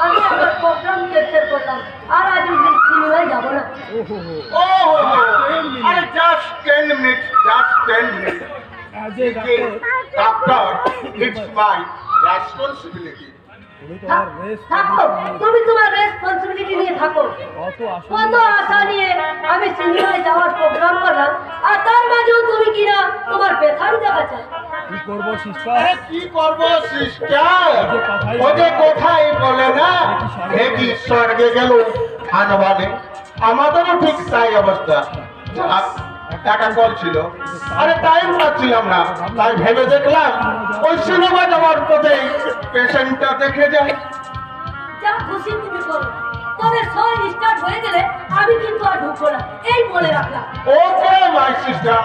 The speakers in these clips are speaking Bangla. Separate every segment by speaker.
Speaker 1: আমি একটা প্রোগ্রাম ক্যান্সেল করলাম আর আজ সিনেমায় যাব না।
Speaker 2: আরে just 10 minute, just 10 minute. Doctor, it's my responsibility.
Speaker 1: থাকো, তুমি তোমার রেসপন্সিবিলিটি নিয়ে থাকো। কত আশা নিয়ে আমি সিনেমায় যাওয়ার প্রোগ্রাম করলাম আর তার মাঝেও তুমি কিনা তোমার বেথারি দেখাচ্ছ।
Speaker 3: কি করব সিস্টার?
Speaker 2: আরে কি করব সিস্টার? ওদের কথাই বলে না, কি স্বর্গে গেল আনবানে। আমাদেরও ঠিক তাই অবস্থা। টাকা কল ছিল, আরে টাইম পাচ্ছিলাম না, তাই ভেবে দেখলাম ওই সিনেমা যাওয়ার পথে পেশেন্টটা দেখে যাই।
Speaker 1: যা খুশি তুমি করো, তবে শো স্টার্ট হয়ে গেলে আমি কিন্তু আর ঢুকবো না, এই বলে রাখলাম।
Speaker 2: Okay my sister.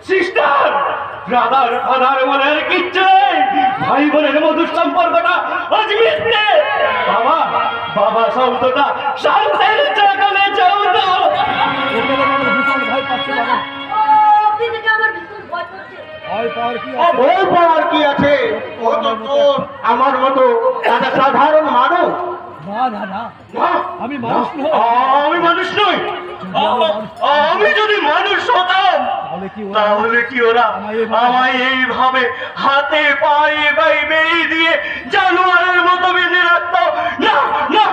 Speaker 4: Sister, brother father বলার কিচ্ছু নেই। ভাই বোনের মধুর সম্পর্কটা আজ মিথ্যে। বাবা বাবা শব্দটা শান্তের জাগালে চৌদ।
Speaker 3: ভয় পাচ্ছে বাবা।
Speaker 1: আপনি দেখে আমার ভীষণ ভয় করছে।
Speaker 3: ভয় পাওয়ার কি আছে?
Speaker 2: ভয় পাওয়ার কি আছে? ও তো তোর আমার মতো একটা সাধারণ মানুষ।
Speaker 3: না না না, আমি মানুষ নই।
Speaker 4: আমি মানুষ নই। আমি যদি মানুষ হতাম তাহলে কি ওরা আমায় এইভাবে হাতে পায়ে বেই দিয়ে জানোয়ারের মতো বেঁধে রাখতো? না না,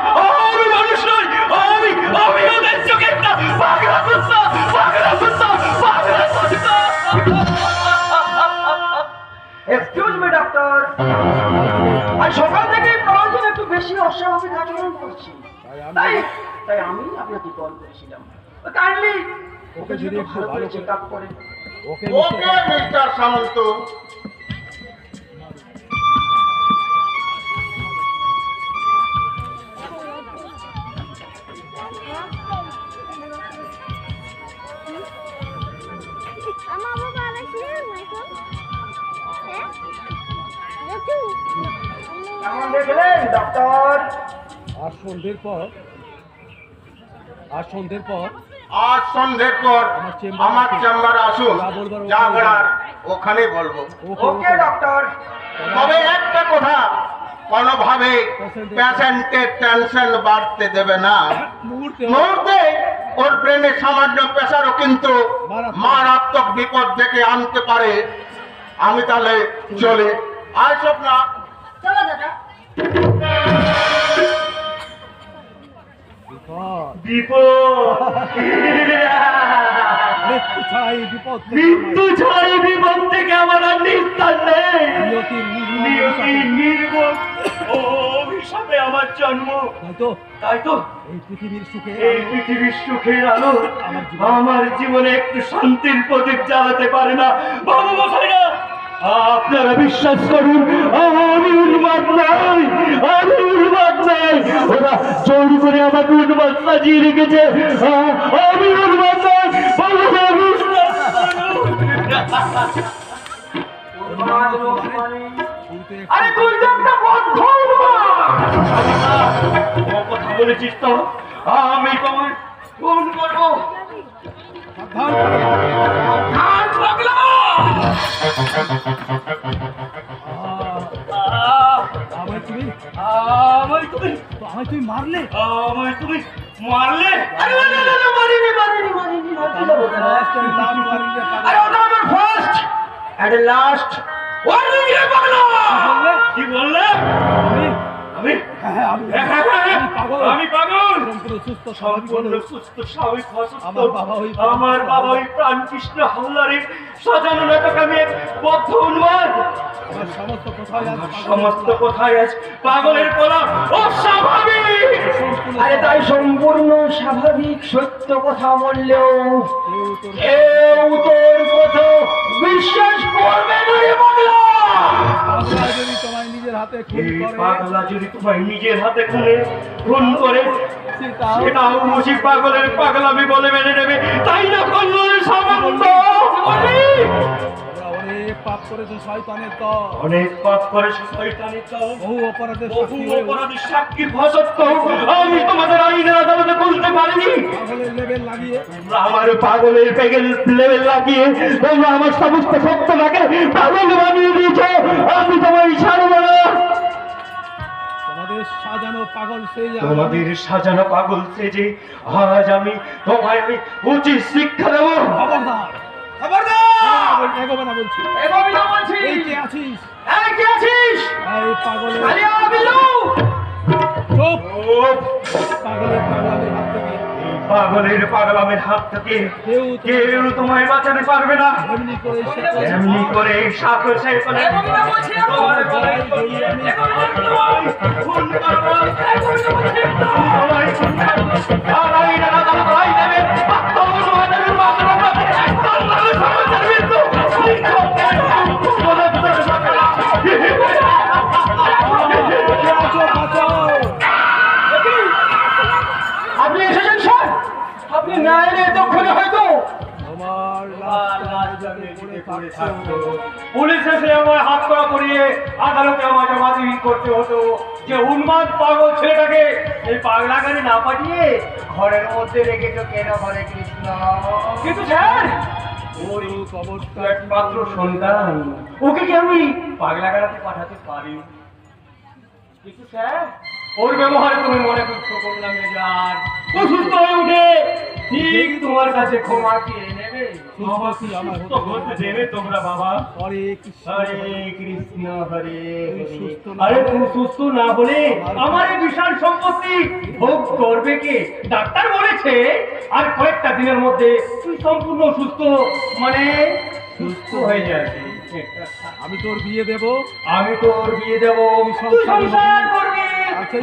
Speaker 4: আমি মানুষ নই। আমি আমি ওদের চোখে একটা পাগলা কুত্তা, পাগলা কুত্তা, পাগলা কুত্তা।
Speaker 5: এক্সকিউজ মি ডক্টর, আজ সকাল থেকে প্রয়োজন একটু বেশি অস্বাভাবিক আচরণ করছি, তাই তাই আমি আপনাকে কল করেছিলাম। কাইন্ডলি ওকে যদি একটু ভালো চেক আপ করে।
Speaker 3: ওকে
Speaker 2: ওকে মিস্টার সামন্ত।
Speaker 5: কেমন দেখলেন ডক্টর?
Speaker 3: আজ সন্ধ্যের পর
Speaker 2: আজ সন্ধ্যের পর আমার চেম্বারে আসুন, যা বলার ওখানে বলবো।
Speaker 5: ওকে ডক্টর।
Speaker 2: তবে একটা কথা, কোনোভাবে পেশেন্টের টেনশন বাড়তে দেবে না। মুহূর্তে ওর ব্রেনে সামান্য প্রেসারও কিন্তু মারাত্মক বিপদ ডেকে আনতে পারে। আমি তাহলে চলে আয় স্বপ্না।
Speaker 1: চলো দাদা।
Speaker 3: মৃত্যু ছাই বিপদ
Speaker 4: মৃত্যু ছাই বিপদ থেকে আমার আর নিস্তার নেই। নির্মম অভিশাপে আমার জন্ম। তাই তো
Speaker 3: এই পৃথিবীর
Speaker 4: সুখের আলো আমার জীবনে একটু শান্তির প্রদীপ জ্বালাতে পারে না। বাবা মশাইরা, আপনারা বিশ্বাস করুন, আমি উন্মাদ নাই, আমি উন্মাদ নাই। ওরা জোর করে আমাকে উন্মাদ সাজিয়ে রেখেছে। আমি উন্মাদ নাই, বাবা বিশ্বাস করুন। আরে তুই তো একটা বদ্ধ কথা বলেছিস তো, আমি তোমায় ফোন করবো।
Speaker 3: আমায় তুমি মারলে?
Speaker 4: আমায় তুমি মারলে? আরে মারিনি। আরে ওটা আমার ফার্স্ট এন্ড লাস্ট ওয়ার্নিং রে পাগলা। কি বললে? আমি পাগল। সম্পূর্ণ সুস্থ স্বাভাবিক আমার বাবা ওই প্রাণকৃষ্ণ হালদারের সাজানো নাটক আমি এক বদ্ধ উন্মাদ। সমস্ত কথাই আজ পাগলের বলা অস্বাভাবিক।
Speaker 5: আরে তাই সম্পূর্ণ স্বাভাবিক সত্য কথা বললেও কেউ তোর কথা বিশ্বাস করবে না রে পাগলা।
Speaker 3: পাগলা যদি তোমায় নিজের হাতে
Speaker 4: খুন করে সেটাও বুঝি পাগলের পাগলামি বলে মেনে নেবে, তাই না করলো সামন্ত?
Speaker 3: অনেক পাপ করেছে শয়তানের দল,
Speaker 4: অনেক পাপ করেছে শয়তানের দল,
Speaker 3: বহু অপরাধের
Speaker 4: অপরাধী সাক্ষী ভাষত্ব আমি তোমাদের আইনের আদালতে বলতে পারিনি। আমি
Speaker 3: পাগলের লেভেল লাগিয়ে
Speaker 4: তোমরা আমার পাগলের লেভেল লাগিয়ে তোমরা আমার সমস্ত সত্যটাকে পাগল বানিয়ে দিয়েছো। আমি তোমায় ছাড়বো না।
Speaker 3: তোমাদের সাজানো পাগল সেই
Speaker 4: তোমাদের সাজানো পাগল সেজে আজ আমি তোমায় আমি উচিত শিক্ষা দেবো।
Speaker 3: খবরদার
Speaker 5: খবরদার!
Speaker 3: এগোবে না বলছি।
Speaker 5: এভাবে না বলছি।
Speaker 3: এই কে আছিস?
Speaker 5: এই কে আছিস?
Speaker 3: এই পাগলের
Speaker 5: কালিয়া বিল্লু!
Speaker 3: চুপ!
Speaker 4: চুপ!
Speaker 3: পাগলের পাগলের হাত থেকে
Speaker 4: এই পাগলের পাগলামের হাত থেকে কেউ তোমায় বাঁচাতে পারবে না।
Speaker 3: এমনি করে
Speaker 4: এমনি করে সাহসে করে
Speaker 5: এভাবে না বলছি আমি।
Speaker 4: তোমার গলায় জড়িয়ে আমি তোমায় খুন করবো। তোমায় খুন করবো। আর এই না দাদা ভাই দেবে। তোমাদের মাথার উপরে একদম ভালো সমাজের মৃত্যু।
Speaker 5: আপনি এসেছেন স্যার? আপনি ন্যায়ের এতক্ষণে হয়তো
Speaker 3: তোমার পড়ে থাকতো।
Speaker 4: পুলিশ এসে আমায় হাত করা করিয়ে আদালতে আমায় জবাবদিহি করতে হতো যে উন্মাদ পাগল ছেলেটাকে এই পাগলাগাড়ি না পাঠিয়ে ঘরের মধ্যে রেখেছো কেন? হরে কৃষ্ণ।
Speaker 5: কিন্তু স্যার
Speaker 4: ওই তো একমাত্র সন্তান, ওকে কি আমি পাগলাগাড়াতে পাঠাতে পারি? কিন্তু স্যার ওর ব্যবহারে তুমি মনে করছো করলাম যার ও সুস্থ হয়ে উঠে ঠিক তোমার কাছে ক্ষমা চেয়ে নেবে।
Speaker 3: সুস্থ আমার
Speaker 4: সুস্থ হতে দেবে তোমরা বাবা?
Speaker 3: হরে কৃষ্ণ
Speaker 4: হরে কৃষ্ণ হরে হরে।
Speaker 3: সুস্থ না
Speaker 4: আরে
Speaker 3: হলে-
Speaker 4: তুমি সুস্থ না হলে আমার এই বিশাল সম্পত্তি ভোগ করবে কে? ডাক্তার বলেছে আর কয়েকটা দিনের মধ্যে তুই সম্পূর্ণ সুস্থ, মানে সুস্থ হয়ে যাবে।
Speaker 3: আমি তোর বিয়ে দেব।
Speaker 4: আমি তোর বিয়ে দেব, তুই সংসার করবি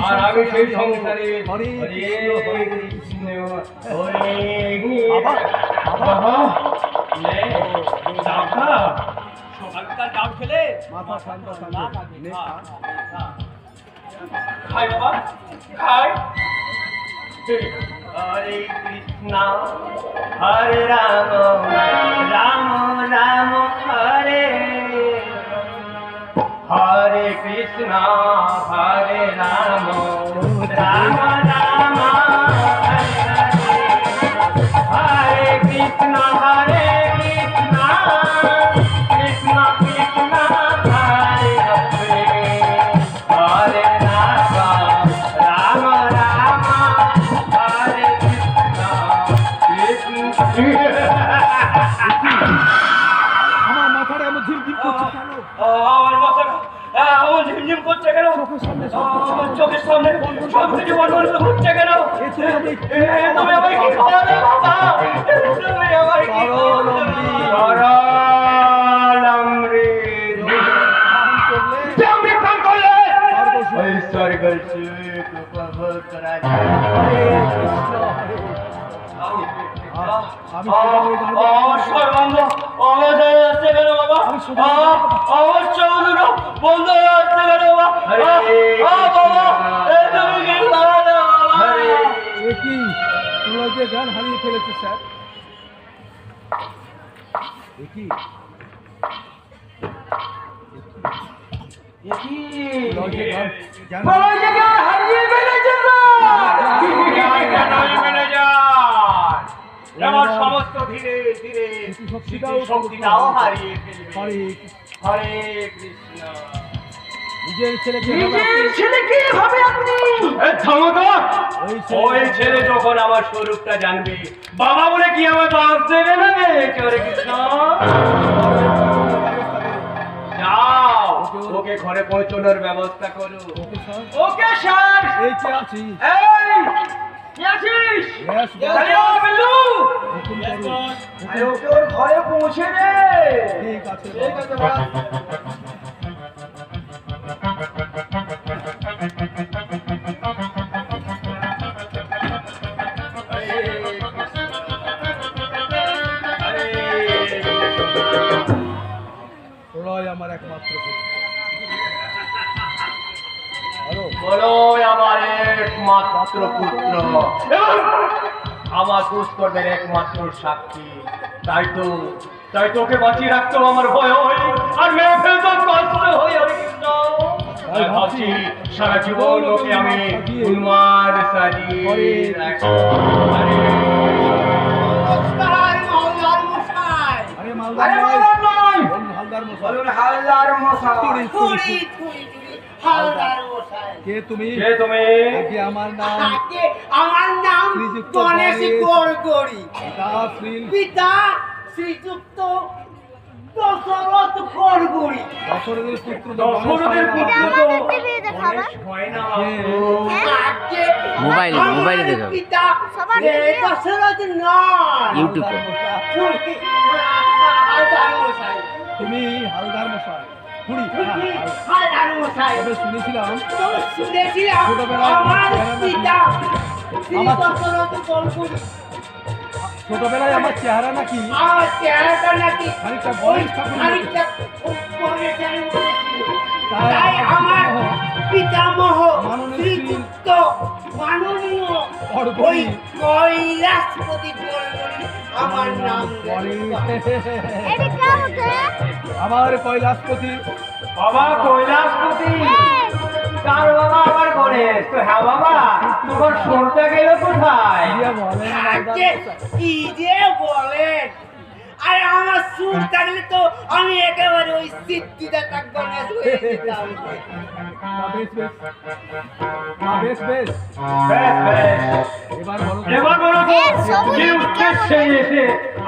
Speaker 4: আর আমি সেই সংসারে
Speaker 3: হরে
Speaker 4: কৃষ্ণ হরে
Speaker 3: বাবা,
Speaker 4: বাবা নে ডাব খা। সকালকার ডাব খেলে
Speaker 3: মাথা ঠান্ডা ঠান্ডা নে খা।
Speaker 4: খাই বাবা খাই। হরে কৃষ্ণ হরে রাম রাম রাম হরে হরে কৃষ্ণ হরে রাম রাম রাম হরে কৃষ্ণ হরে কৃষ্ণ কৃষ্ণ কৃষ্ণ হরে হরে হরে রাম রাম রাম হরে কৃষ্ণ কৃষ্ণ।
Speaker 3: আমার মাথাটা এমন ঝিমঝিম করছে কেন?
Speaker 4: আমার মাথাটা আমার ঝিমঝিম করছে কেন? আমার চোখের সামনে সব কিছু বন্ধ হচ্ছে কেন? তুমি আমায় কি খাওয়ালে বাবা? তুমি আমায় কি আমার সর্বাঙ্গ আমার হয়ে যাচ্ছে কেন বাবা? আমার চোখ দুটো বন্ধ হয়ে যাচ্ছে কেন বাবা? বাবা এই তুমি কি খাওয়ালে বাবা?
Speaker 3: এ কি তোমরা যে জ্ঞান হারিয়ে ফেলেছে স্যার? এ কি তোমরা যে জ্ঞান
Speaker 5: বড় জায়গা হারিয়ে ফেলেছেন
Speaker 4: আমার সমস্ত ধীরে ধীরে শক্তিটাও হারিয়ে ফেলবে।
Speaker 3: হরে
Speaker 4: হরে কৃষ্ণ।
Speaker 3: নিজের ছেলেকে
Speaker 5: নিজের ছেলেকে হবে আপনি
Speaker 4: এই থামো তো।
Speaker 3: ওই
Speaker 4: ওই ছেলে যখন আমার স্বরূপটা জানবে, বাবা বলে কি আমার বাস দেবে না রে? হরে কৃষ্ণ। যাও ওকে ঘরে পৌঁছানোর ব্যবস্থা করো।
Speaker 3: ওকে স্যার
Speaker 5: ওকে স্যার
Speaker 3: এই কে আছিস?
Speaker 5: এই কি আছিস
Speaker 3: Yes, boss.
Speaker 5: কালিয়া বিল্লু
Speaker 3: হুকুম করুন।
Speaker 5: আরে ওকে ওর ঘরে পৌঁছে দে
Speaker 3: ঠিক আছে
Speaker 5: ঠিক আছে বাবা
Speaker 3: ওরাই আমার একমাত্র পুত্র।
Speaker 4: বলো আমার একমাত্র পুত্র এবং আমার দুষ্কর্মের একমাত্র সাক্ষী। তাই তোকে বাঁচিয়ে রাখতেও আমার ভয় হয় আর মেরে ফেলতেও কষ্ট হয়। হরে কৃষ্ণ। আর ভাবছি সারা জীবন ওকে আমি উন্মাদ বাড়ির
Speaker 3: আরে
Speaker 5: আরে
Speaker 3: মালদার
Speaker 5: মালদার নয়,
Speaker 3: বলুন হালদার মশাই
Speaker 5: বলুন হালদার মশাই।
Speaker 3: থুড়ি, থুড়ি। কে তুমি
Speaker 5: কে তুমি?
Speaker 3: আগে আমার নাম
Speaker 6: আমার নাম
Speaker 3: শ্রীযুক্ত
Speaker 6: গণেশ
Speaker 3: গণেশ।
Speaker 6: গড়গড়ি
Speaker 3: দাসরিল
Speaker 6: পিতা শ্রীযুক্ত দশরথ গড়গড়ি
Speaker 3: দশরথের পুত্র
Speaker 5: দশরথের পুত্র তো
Speaker 7: গণেশ
Speaker 5: হয় না।
Speaker 6: আজকে
Speaker 7: মোবাইলে
Speaker 6: আমার
Speaker 7: দেখাবে।
Speaker 6: পিতা
Speaker 7: সবার
Speaker 6: এ দশরথ নয়
Speaker 7: ইউটিউবে।
Speaker 6: হালদার মশাই
Speaker 3: তুমি হালদার মশাই থুড়ি
Speaker 6: হালদার মশাই
Speaker 3: তবে শুনেছিলাম
Speaker 6: তো শুনেছিলাম
Speaker 3: ছোটবেলায়
Speaker 6: আমার
Speaker 3: চেহারা নাকি-
Speaker 6: পিতা শ্রী
Speaker 3: আমার-
Speaker 6: দশরথ গড়গড়ি
Speaker 3: ছোটবেলায় আমার চেহারা নাকি
Speaker 6: আমার চেহারাটা নাকি
Speaker 3: খানিকটা গণেশ ঠাকুর
Speaker 6: খানিকটা গণেশের মতো ছিল।
Speaker 3: তাই
Speaker 6: তাই আমার পিতামহ
Speaker 3: মাননীয়
Speaker 6: শ্রীযুক্ত মাননীয়
Speaker 3: গড়গড়ি।
Speaker 6: ওই কৈলাসপতি গড়গড়ি আমার নাম
Speaker 3: আমার কৈলাসপতি
Speaker 5: বাবা কৈলাসপতি, কার বাবা আবার গণেশ? তো হ্যাঁ বাবা, তোমার সরটা গেল কোথায়?
Speaker 3: দিয়ে বলেন হালদার
Speaker 6: আজকে
Speaker 3: মশাই।
Speaker 6: কি যে বলেন আরে আমার সুর থাকলে তো আমি একেবারে ওই সিদ্ধিদাতা গণেশ হয়ে যেতাম
Speaker 3: না, বেশ বেশ না, বেশ বেশ
Speaker 5: বেশ, বেশ।
Speaker 3: এবার বলো তো,
Speaker 5: এবার বলো তো, কি উদ্দেশ্যে এসে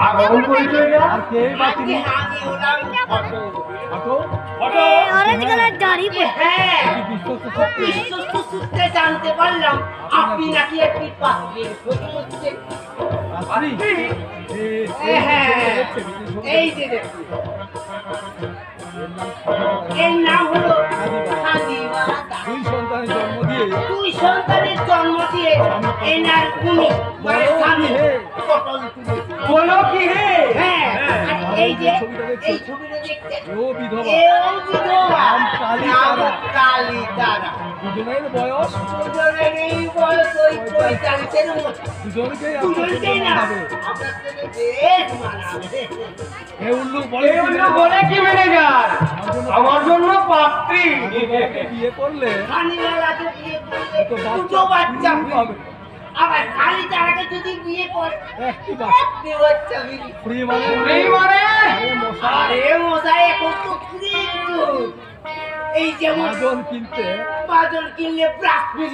Speaker 5: আগমন করেছো এটা?
Speaker 3: আর কে বা
Speaker 6: আজকে
Speaker 3: তুমি
Speaker 6: আমি ওলাম ফটো
Speaker 3: আটো
Speaker 5: ওঠো।
Speaker 7: অরেঞ্জ কালার দাড়ি
Speaker 6: হ্যাঁ
Speaker 3: কি বিশ্বস্ত সত্যি
Speaker 6: বিশ্বস্ত সূত্রে জানতে পারলাম আপনি নাকি একটি পাত্রের খোঁজ করছেন
Speaker 3: আসলি
Speaker 6: হ্যাঁ এই যে দেখুন এর নাম হলো হাদিবালা দাস।
Speaker 3: দুই সন্তানের জন্ম দিয়ে
Speaker 6: দুই সন্তানের জন্ম দিয়ে এনার উনি মানে স্বামী পটল তুলেছে।
Speaker 5: বলো কি হে?
Speaker 6: হ্যাঁ আর এই যে এই ছবিটা দেখছেন
Speaker 3: ও বিধবা
Speaker 6: এও বিধবা
Speaker 3: নাম কালী
Speaker 6: নাম
Speaker 3: তারা।
Speaker 6: কালী তারা
Speaker 3: দুজনের বয়স
Speaker 6: দুজনের এই বয়স ওই 45-এর মতো
Speaker 3: দুজনকেই
Speaker 6: দুজনকেই না
Speaker 3: হবে
Speaker 6: আপনার ছেলে বেশ মানাবে
Speaker 3: হে উল্লু বলে
Speaker 5: এই অন্য বলে কি ম্যানেজার? আমার জন্য পাত্রী।
Speaker 3: বিয়ে করলে
Speaker 6: খানিওয়ালাকে বিয়ে করলে
Speaker 3: তো
Speaker 6: দুটো বাচ্চা
Speaker 3: ফ্রি হবে
Speaker 6: আবার খালি তারাকে যদি বিয়ে করে
Speaker 3: একটি বাচ্চা
Speaker 6: একটি বাচ্চা ফ্রি
Speaker 3: ফ্রি মানে
Speaker 5: এই মানে?
Speaker 3: আরে মশাই
Speaker 6: আরে মশাই এখন তো ফ্রি যুগ। এই যেমন
Speaker 3: মাজন কিনতে
Speaker 6: বাজন কিনলে ব্রাশ ফ্রি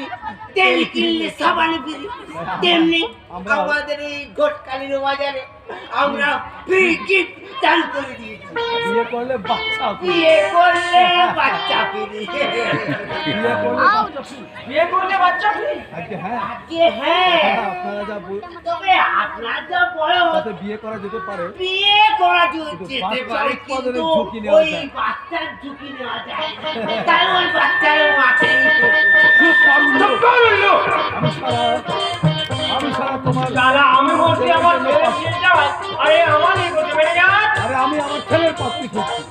Speaker 6: তেল কিনলে সাবান ফ্রি তেমনি
Speaker 3: আমরা-
Speaker 6: আমাদের এই ঘটকালির বাজারে আমরা ফ্রি গিফট চালু করে দিয়েছি
Speaker 3: বিয়ে করলে বাচ্চা free।
Speaker 6: বিয়ে করলে বাচ্চা ফ্রি
Speaker 3: বিয়ে করলে বাচ্চা free।
Speaker 5: বিয়ে করলে বাচ্চা ফ্রি?
Speaker 3: আজকে হ্যাঁ
Speaker 6: আজকে হ্যাঁ
Speaker 3: আপনারা যা
Speaker 6: তবে আপনার যা বয়স
Speaker 3: তাতে বিয়ে করা যেতে পারে
Speaker 6: বিয়ে করা
Speaker 3: কিন্তু
Speaker 6: যেতে
Speaker 3: বাচ্চা
Speaker 6: পারে
Speaker 3: উৎপাদনের
Speaker 6: কিন্তু
Speaker 3: ঝুঁকি নেওয়া
Speaker 6: ওই
Speaker 3: যায়।
Speaker 6: বাচ্চার ঝুঁকি নেওয়া যায় তাই ওই বাচ্চার মাকে
Speaker 5: চুপ কর উল্লু।
Speaker 3: আমি সারা তোমার
Speaker 5: শালা, আমি বলছি আমার ছেলে বিয়ে চাই। আরে আমার এই কথা ম্যানেজার,
Speaker 3: আরে আমি আমার ছেলের পাত্রী খুঁজছি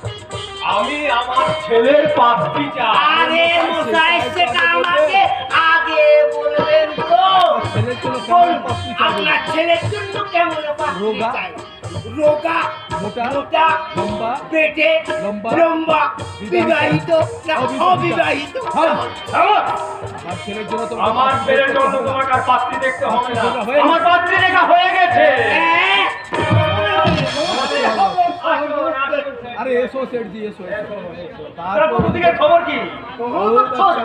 Speaker 5: আমি আমার ছেলের পাত্রী চাই।
Speaker 6: আরে মশাই সেটা আমাকে আগে বলবেন তো
Speaker 3: ছেলের জন্য কেমন পাত্রী চাইবে
Speaker 6: আপনার ছেলের জন্য কেমন পাত্রী
Speaker 3: রোগা?
Speaker 6: চাই রোগা
Speaker 3: মোটা?
Speaker 6: মোটা
Speaker 3: লম্বা?
Speaker 6: পেটে
Speaker 3: লম্বা?
Speaker 6: লম্বা বিবাহিত না অবিবাহিত
Speaker 3: হ্যাঁ।
Speaker 5: আমার
Speaker 3: আমার ছেলের জন্য তো
Speaker 5: আমার ছেলের জন্য তোমাকে আর পাত্রী দেখতে হবে না।
Speaker 3: দেখা হয়ে
Speaker 5: আমার পাত্রী দেখা হয়ে গেছে।
Speaker 6: হ্যাঁ?
Speaker 3: আরে এসো সেটজি এসো এসো
Speaker 5: তার প্রতিদিনের খবর কি?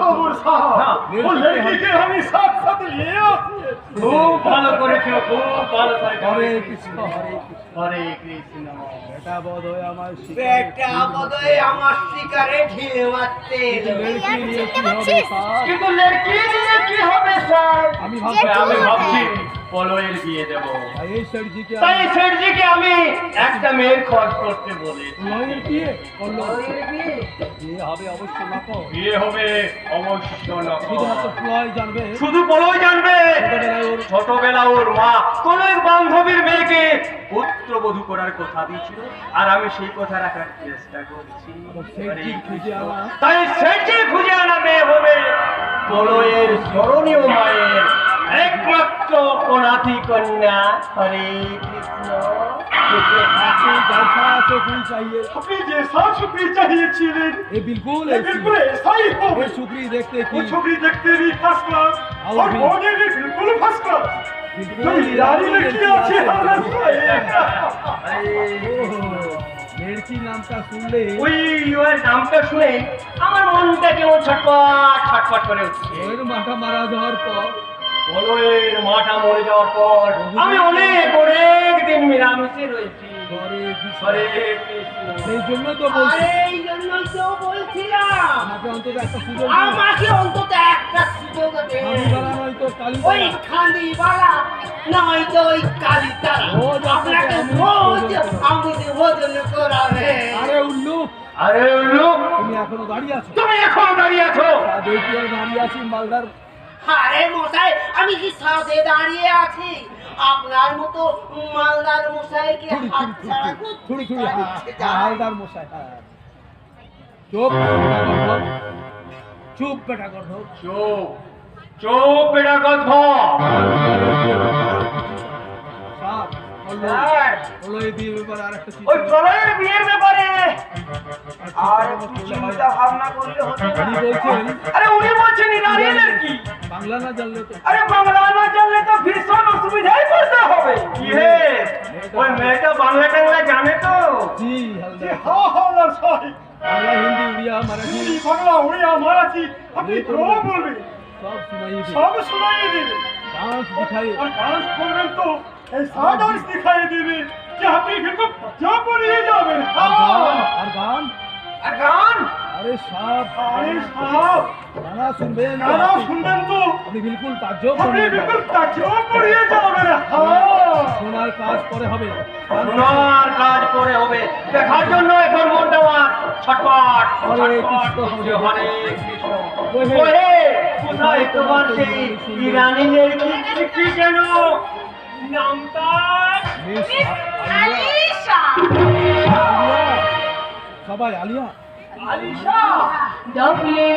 Speaker 6: খবর সব।
Speaker 5: না, ওই লেডিকে আমি সাথ সাথে নিয়ে আসছি। খুব ভালো করেছো, খুব ভালো করেছো।
Speaker 3: হরে কৃষ্ণ হরে কৃষ্ণ
Speaker 5: হরে কৃষ্ণ।
Speaker 3: এটা বোধ হয় আমার
Speaker 6: পেটটা বোধহয় আমার শিকারে ঢিলে মারতে এলো।
Speaker 3: লড়কি নিয়ে কি হবে স্যার
Speaker 5: কিন্তু লড়কি নিয়ে কি হবে স্যার?
Speaker 3: আমি
Speaker 5: আমি ভাবছি পলয়ের বিয়ে দেবো।
Speaker 3: এই সেটজিকে
Speaker 5: তাই সেটজিকে আমি একটা মেয়ের খোঁজ করতে বলি।
Speaker 3: লয়ের বিয়ে করলো বিয়ে হবে অবশ্য না তো
Speaker 5: বিয়ে হবে অবশ্য না।
Speaker 3: শুধুমাত্র প্লয় জানবে
Speaker 5: শুধু পলয় জানবে।
Speaker 3: ছোটবেলায় ওর
Speaker 5: ছোটবেলা ওর মা কোন এক বান্ধবীর মেয়েকে পুত্রবধূ করার কথা দিয়েছিল, আর আমি সেই কথা রাখার চেষ্টা করছি।
Speaker 3: সেটজি খুঁজে আনা
Speaker 5: তাই সেটজি খুঁজে আনা মেয়ে হবে পলয়ের স্মরণীয় মায়ের একমাত্র কোনা সতী কন্যা হরে কৃষ্ণ।
Speaker 3: जैसा चौकड़ी चाहिए
Speaker 4: আপনি যে ছবি চাইছিলেন
Speaker 3: ये बिल्कुल
Speaker 4: ये
Speaker 3: ऐसी
Speaker 4: बिल्कुल ऐसा ही हो
Speaker 3: ये छुकरी देखते
Speaker 4: वो
Speaker 3: की
Speaker 4: छोकरी देखते भी फर्स्ट क्लास
Speaker 3: और
Speaker 4: और
Speaker 3: भी।
Speaker 4: होने भी बिल्कुल फर्स्ट क्लास
Speaker 3: बिल्कुल
Speaker 4: तो यारी लड़की अच्छी हालत
Speaker 3: लड़की नाम का सुन ले
Speaker 5: ওই ওর নামটা শুনে আমার মনটা কেমন ছটপট ছটপট করে উঠছে।
Speaker 3: ওর মাথা মারা যাওয়ার পর
Speaker 5: বলয়ের মাটা মরে যাওয়ার পর আমি অনেক দিন নিরামিষে রয়েছি।
Speaker 3: ঘরে কিছু-
Speaker 5: হরে কৃষ্ণ।
Speaker 3: সেই জন্য তো বলছি
Speaker 6: আরে এই জন্যই তো বলছিলাম
Speaker 3: আমাকে অন্তত একটা সুযোগ দিন।
Speaker 6: আমাকে অন্তত একটা সুযোগ দে
Speaker 3: খাদিবালা নয় তো
Speaker 6: ওই
Speaker 3: কালীবালা
Speaker 6: খান্দিবালা নয়তো ওই কালিতারা
Speaker 3: রোজ আপনাকে
Speaker 6: আপনাকে
Speaker 3: আমি
Speaker 6: রোজ
Speaker 3: ভোজন করাবো।
Speaker 6: আমি ভোজন করাবে
Speaker 3: আরে উল্লু
Speaker 5: আরে লোক
Speaker 3: তুমি এখনো দাঁড়িয়ে আছো
Speaker 5: তুমি এখন দাঁড়িয়ে আছো।
Speaker 3: দেখি আর দাঁড়িয়ে আছি মালদার
Speaker 6: আরে মশাই আমি কি সাথে দাঁড়িয়ে আছি আপনার মতো মালদার মশাইকে হাত ছাড়া
Speaker 3: থুড়ি থুড়ি
Speaker 6: দিচ্ছে যায়।
Speaker 3: হালদার মশাই হ্যাঁ চুপ বেটা গর্ধব। চুপ বেটা গর্ধব।
Speaker 5: চুপ চুপ বেটা গর্ভ।
Speaker 3: সাপ বললো
Speaker 5: স্যার,
Speaker 3: বললো এই বিয়ের ব্যাপারে আর একটা
Speaker 5: ওই প্রলয়ের বিয়ের ব্যাপারে আর
Speaker 3: চিন্তা
Speaker 5: চিন্তা ভাবনা করলে হতো না।
Speaker 3: উনি বলছেন
Speaker 5: আরে উনি বলছেন ইরানিয়ানের কি?
Speaker 3: বাংলা না জানলে তো
Speaker 5: আরে বাংলা না জানলে তো ভীষণ অসুবিধায় পড়তে হবে। কি হে ওই মেয়েটা বাংলা টাংলা জানে তো?
Speaker 3: জি হালদার
Speaker 4: हाँ हाँ लड़साई
Speaker 3: বাংলা হিন্দি উড়িয়া মারাঠি
Speaker 4: हिंदी बांग्ला उड़िया मराठी अपनी जो बोलबे
Speaker 3: সব শুনাই দে
Speaker 4: सब सुनाई देवे
Speaker 3: डांस दिखाई
Speaker 4: और डांस प्रोग्राम तो ऐसा डांस दिखाई देवे कि अपनी बिल्कुल जो बोलिए जावे
Speaker 3: আর গান
Speaker 5: আর গান
Speaker 3: আরে সাপ
Speaker 4: अरे साहब
Speaker 3: গানা শুনবেন
Speaker 4: गाना सुनबेन तो
Speaker 3: আপনি বিলকুল তাজ্জব
Speaker 4: अपनी
Speaker 3: করবেন
Speaker 4: बिल्कुल ताजो बोलिए जावे हाँ
Speaker 3: শোনার কাজ পরে হবে
Speaker 5: সোনার কাজ করে হবে দেখার জন্য এখন মনটা আমার ছটপট
Speaker 3: হরে
Speaker 5: ছটপট
Speaker 3: কৃষ্ণ,
Speaker 5: করছে। হরে কৃষ্ণ।
Speaker 3: ওহে।
Speaker 5: ওহে, কোথায় তোমার সেই ইরানি লড়কি কি যেন নামটা?
Speaker 3: মিস
Speaker 7: আলিশা
Speaker 3: আলিয়া সবাই আলিয়া
Speaker 5: আলিশা।
Speaker 7: ডবলি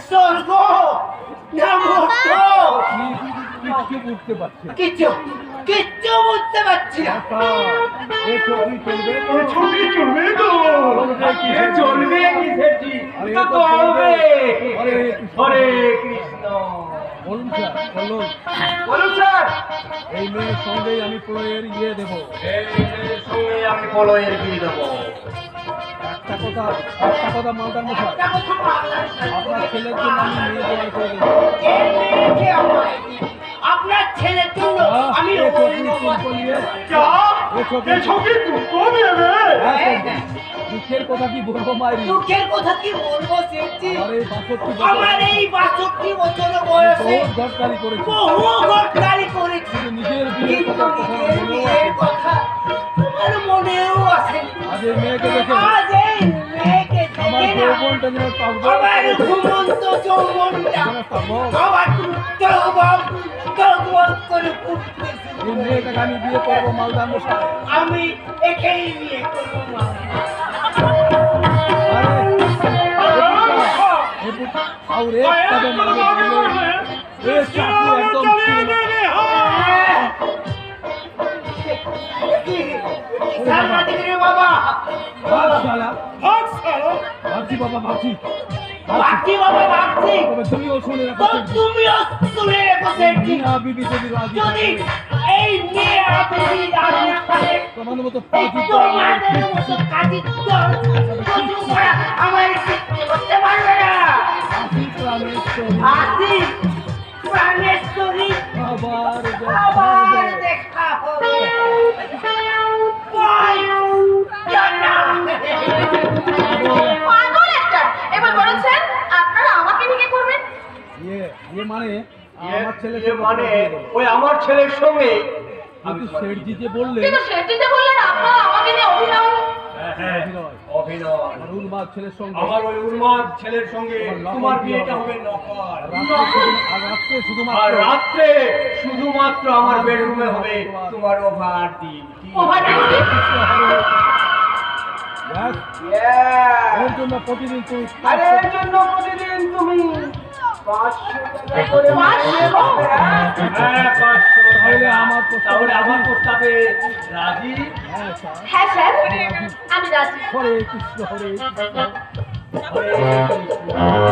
Speaker 6: স্বর্গ না মর্ত
Speaker 3: কিচ্ছু বুঝতে পারছি না
Speaker 6: কিচ্ছু কিচ্ছু বুঝতে পারছি না
Speaker 3: এ ছবি চলবে
Speaker 4: ये छोकरी चुनबे तो
Speaker 3: চলবে কি
Speaker 5: এ চলবে কি সেটি?
Speaker 4: হরে কৃষ্ণ।
Speaker 3: বলুন স্যার, বলুন।
Speaker 5: বলুন স্যার।
Speaker 3: এই মেয়ের সঙ্গেই আমি প্রলয়ের ইয়ে দেবো।
Speaker 4: এই মেয়ের সঙ্গে আমি প্রলয়ের বিয়ে দেবো।
Speaker 3: একটা কথা মালদার মশাই, আপনার ছেলের জন্য আমি মেয়ে জোগাড় করে দেবো।
Speaker 6: এই মেয়েকে আমায় দিন। আপনার ছেলের জন্য আমি
Speaker 3: এ ছবি
Speaker 6: অন্য
Speaker 3: তুলকো নিয়ে,
Speaker 4: क्या
Speaker 3: এ ছবি
Speaker 4: ये छोकरी तुमको भी है बे?
Speaker 3: দুঃখের কথা কি বলবো মায়েরি,
Speaker 6: দুঃখের কথা কি বলবো সেটি?
Speaker 3: আমার এই 62
Speaker 6: আমার এই 62 বছর বয়সে
Speaker 3: বহুত দরকারি করেছি,
Speaker 6: বহু গড়কালি করেছি,
Speaker 3: কিন্তু নিজের বিয়ের
Speaker 6: কিন্তু
Speaker 3: কথা
Speaker 6: নিজের বিয়ের কথা তোমার মনেও আসে।
Speaker 3: আজ এই মেয়েকে দেখে
Speaker 6: আজ এই মেয়েকে
Speaker 3: আমার
Speaker 6: দেখে না
Speaker 3: যৌবনটা যেন পাগল
Speaker 6: আমার ঘুমন্ত যৌবনটা
Speaker 3: পাগল।
Speaker 6: আমার টগবগ টগবগ করে উঠতেছে।
Speaker 3: এই মেয়েটাকে আমি বিয়ে করবো মালদার মশাই।
Speaker 6: আমি একেই বিয়ে করবো মা।
Speaker 3: और एक कदम आगे बढ़े, एक चाकू एकदम
Speaker 6: বাবা
Speaker 3: भाग साला,
Speaker 6: ভাগ ছাড়ো।
Speaker 3: भागছি बाबा भागছি,
Speaker 6: ভাগছি বাবা ভাগছি।
Speaker 3: তবে তুমিও শুনে
Speaker 6: তো
Speaker 3: রাখো,
Speaker 6: তুমিও শুনে রেখো সেটি।
Speaker 3: মিয়া বিবি যদি রাজি
Speaker 6: যদি
Speaker 3: থাকে,
Speaker 6: এই মেয়ে আপনি রাজি না থাকে
Speaker 3: তোমাদের মতো পাঁচি
Speaker 6: তোমাদের মতো কাজী দল কচু করা আমার সৃষ্টি করতে পারবে না।
Speaker 3: আসি প্রাণেশ্বরী,
Speaker 6: আসি প্রাণেশ্বরী
Speaker 3: আবার
Speaker 6: আবার দেখা হবে। Bye tata.
Speaker 7: পাগল একটা। এবার বলছেন আপনারা আমাকে বিয়ে করবেন?
Speaker 3: ये माने আমার ছেলে
Speaker 4: ये माने ওই আমার ছেলের সঙ্গে
Speaker 3: কিন্তু শেঠজি যে বললেন
Speaker 7: কিন্তু সেটিতে বললেন আপনারা আমাকে নিয়ে অভিনয়।
Speaker 3: অভিনয়,
Speaker 4: অভিনয়
Speaker 3: আমার উন্মাদ ছেলের সঙ্গে
Speaker 4: আমার ওই উন্মাদ ছেলের সঙ্গে তোমার বিয়েটা হবে নকল।
Speaker 3: রাত্রে
Speaker 4: আর
Speaker 3: শুধুমাত্র
Speaker 4: রাত্রে শুধুমাত্র আমার বেডরুমে হবে তোমার ওভার দিন।
Speaker 7: Over duty?
Speaker 3: ব্যাস, এর জন্য প্রতিদিন তুই
Speaker 5: আরে এর জন্য প্রতিদিন তুমি 500 টাকা করে মাইনে পাবে, হ্যাঁ?
Speaker 4: হ্যাঁ, 500
Speaker 3: তাহলে আমার
Speaker 4: তাহলে আমার প্রস্তাবে রাজি?
Speaker 3: হ্যাঁ স্যার,
Speaker 7: হ্যাঁ স্যার, আমি রাজি।
Speaker 3: হরে কৃষ্ণ হরে কৃষ্ণ।
Speaker 4: হরে কৃষ্ণ।